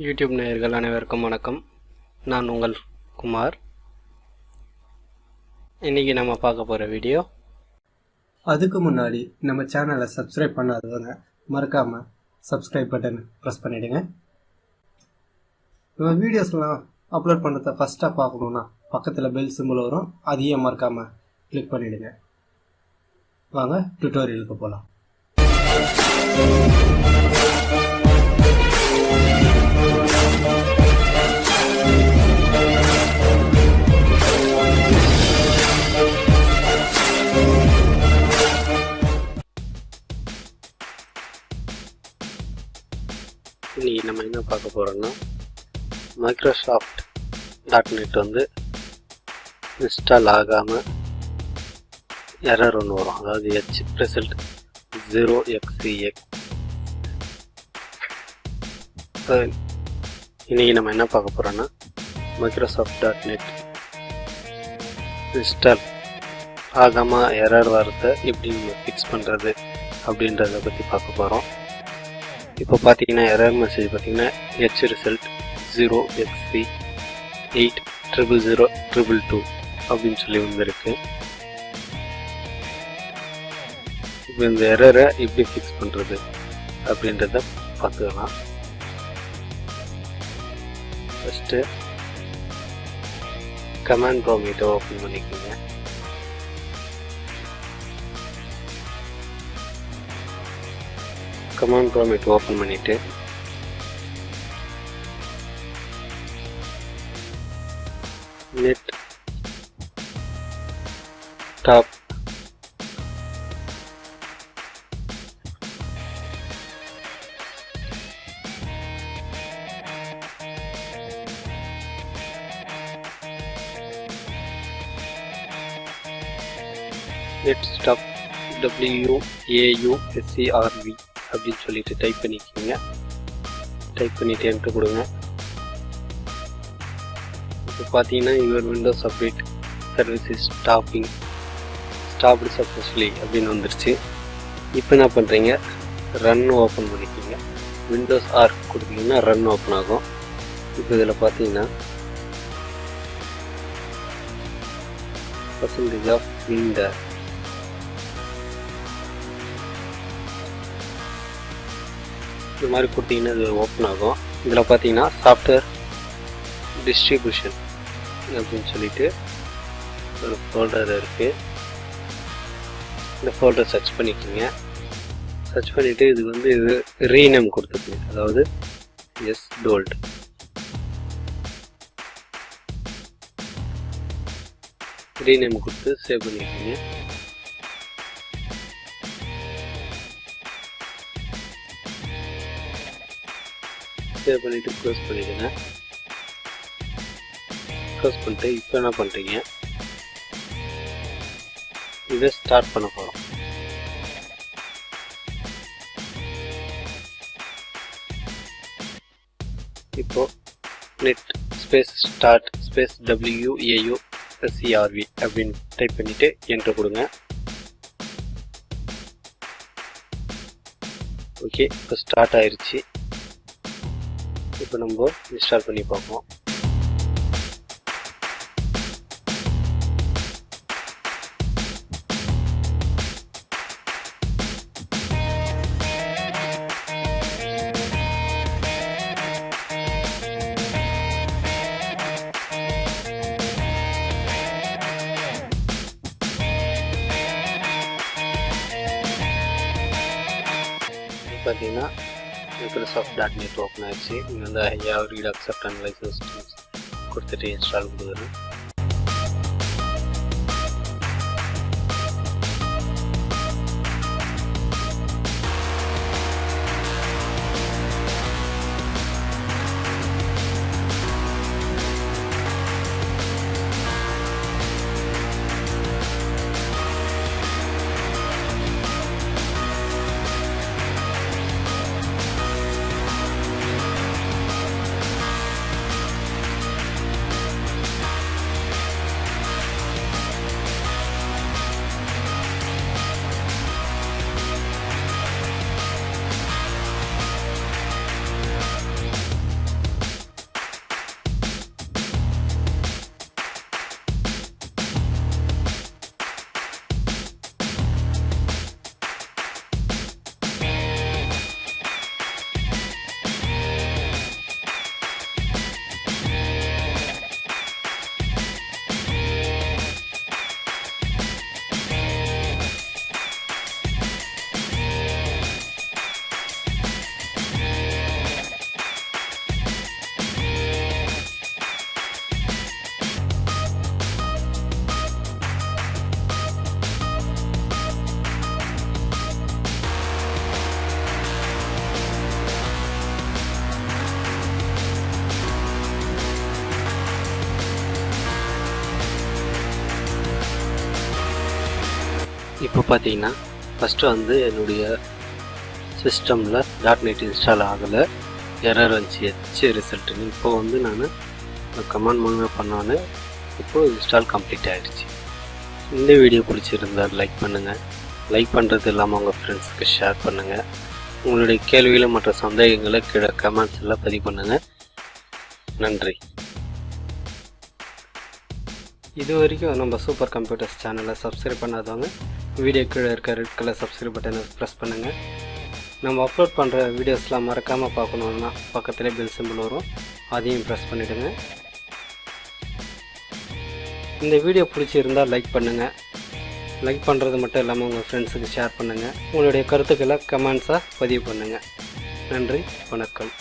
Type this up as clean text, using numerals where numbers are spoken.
YouTube நேயர்கள் அனைவருக்கும் வணக்கம். நான் உங்கள் குமார். இன்றைக்கி நம்ம பார்க்க போகிற வீடியோ, அதுக்கு முன்னாடி நம்ம சேனலை சப்ஸ்கிரைப் பண்ணாதவங்க மறக்காமல் சப்ஸ்கிரைப் பட்டன் ப்ரெஸ் பண்ணிவிடுங்க. நம்ம வீடியோஸ்லாம் அப்லோட் பண்ணுறத ஃபஸ்ட்டாக பார்க்கணுன்னா பக்கத்தில் பெல் சிம்பிள் வரும், அதையும் மறக்காமல் கிளிக் பண்ணிவிடுங்க. வாங்க டுட்டோரியலுக்கு போகலாம். இன்றைக்கி நம்ம என்ன பார்க்க போகிறோன்னா, மைக்ரோசாஃப்ட்.நெட் வந்து இன்ஸ்டால் ஆகாமல் எரர் ஒன்று வரும். அதாவது HPresent 0xCX. இன்றைக்கி நம்ம என்ன பார்க்க போகிறோன்னா, மைக்ரோசாஃப்ட்.நெட் இன்ஸ்டால் ஆகாமல் எரர் வரதை எப்படி ஃபிக்ஸ் பண்ணுறது அப்படின்றத பற்றி பார்க்க போகிறோம். இப்போ பார்த்தீங்கன்னா எரர் மெசேஜ் பார்த்தீங்கன்னா HResult 0xC8000222 அப்படின்னு சொல்லி வந்திருக்கு. இப்போ இந்த எரரை எப்படி ஃபிக்ஸ் பண்ணுறது அப்படின்றத பார்த்துக்கலாம். ஃபஸ்ட்டு கமாண்ட் ப்ராம்ப்டை ஓப்பன் பண்ணிக்கோங்க. கமாண்ட் ப்ராம்ப்ட் ஓப்பன் பண்ணிவிட்டு நெட் டாப் நெட்ஸ்டாப் WAUSERV அப்படின்னு சொல்லிட்டு டைப் பண்ணிக்கோங்க. டைப் பண்ணிவிட்டு என்ட்ரு கொடுங்க. இப்போ பார்த்தீங்கன்னா your Windows update service is stopped successfully அப்படின்னு வந்துருச்சு. இப்போ என்ன பண்ணுறீங்க, ரன் ஓப்பன் பண்ணிக்கோங்க. விண்டோஸ் ஆர் கொடுத்தீங்கன்னா ரன் ஓப்பன் ஆகும். இப்போ இதில் பார்த்தீங்கன்னா பர்சன்டேஜ் ஆஃப் விண்டர் இந்த மாதிரி கொடுத்தீங்கன்னா இது ஓப்பன் ஆகும். இதில் பார்த்தீங்கன்னா சாஃப்ட்வேர் டிஸ்ட்ரிபியூஷன் அப்படின்னு சொல்லிட்டு ஒரு ஃபோல்டர் இருக்குது. இந்த ஃபோல்டர் சர்ச் பண்ணிக்கோங்க. சர்ச் பண்ணிவிட்டு இது வந்து இது ரீநேம் கொடுத்துருக்குங்க, அதாவது SDold. ரீநேம் கொடுத்து சேவ் பண்ணிக்கோங்க. சேவ் பண்ணிவிட்டு க்ளோஸ் பண்ணிவிடுங்க. க்ளோஸ் பண்ணிட்டு இப்போ என்ன பண்ணுறீங்க, இதை ஸ்டார்ட் பண்ண போகிறோம். இப்போது net space start space WAUSERV அப்படின்னு டைப் பண்ணிவிட்டு என்ட்ரு கொடுங்க. ஓகே, இப்போ ஸ்டார்ட் ஆயிடுச்சு. இப்போ நம்ம இன்ஸ்டால் பண்ணி பார்ப்போம். பார்த்தீங்கன்னா மைக்ரோசாஃப்ட்.நெட் ஓப்பன் ஆயிடுச்சு. இங்கே வந்து I have read accept and license கொடுத்துட்டு இன்ஸ்டால் கொடுக்குறேன். இப்போ பார்த்தீங்கன்னா ஃபஸ்ட்டு வந்து என்னுடைய சிஸ்டமில் .NET இன்ஸ்டால் ஆகலை, எரர் வந்துச்சு ஹெச் ரிசல்ட்டுன்னு. இப்போ வந்து நான் கமெண்ட் மூலமாக பண்ணோன்னு இப்போது இன்ஸ்டால் கம்ப்ளீட் ஆகிடுச்சு. இந்த வீடியோ பிடிச்சிருந்தால் லைக் பண்ணுங்கள். லைக் பண்ணுறது இல்லாமல் உங்கள் ஃப்ரெண்ட்ஸுக்கு ஷேர் பண்ணுங்கள். உங்களுடைய கேள்விகளை மற்ற சந்தேகங்களை கீழே கமெண்ட்ஸில் பதிவு பண்ணுங்கள். நன்றி. இது வரைக்கும் நம்ம சூப்பர் கம்ப்யூட்டர்ஸ் சேனலை சப்ஸ்கிரைப் பண்ணாதவங்க வீடியோ கீழே இருக்க ரெட் கலர் சப்ஸ்கிரைப் பட்டனை ப்ரெஸ் பண்ணுங்கள். நம்ம அப்லோட் பண்ணுற வீடியோஸ்லாம் மறக்காமல் பார்க்கணுன்னா பக்கத்துலேயே பெல் சிம்பிள் வரும், அதையும் ப்ரெஸ் பண்ணிவிடுங்க. இந்த வீடியோ பிடிச்சிருந்தால் லைக் பண்ணுங்கள். லைக் பண்ணுறது மட்டும் இல்லாமல் உங்கள் ஃப்ரெண்ட்ஸுக்கு ஷேர் பண்ணுங்கள். உங்களுடைய கருத்துக்களை கமெண்ட்ஸாக பதிவு பண்ணுங்கள். நன்றி, வணக்கம்.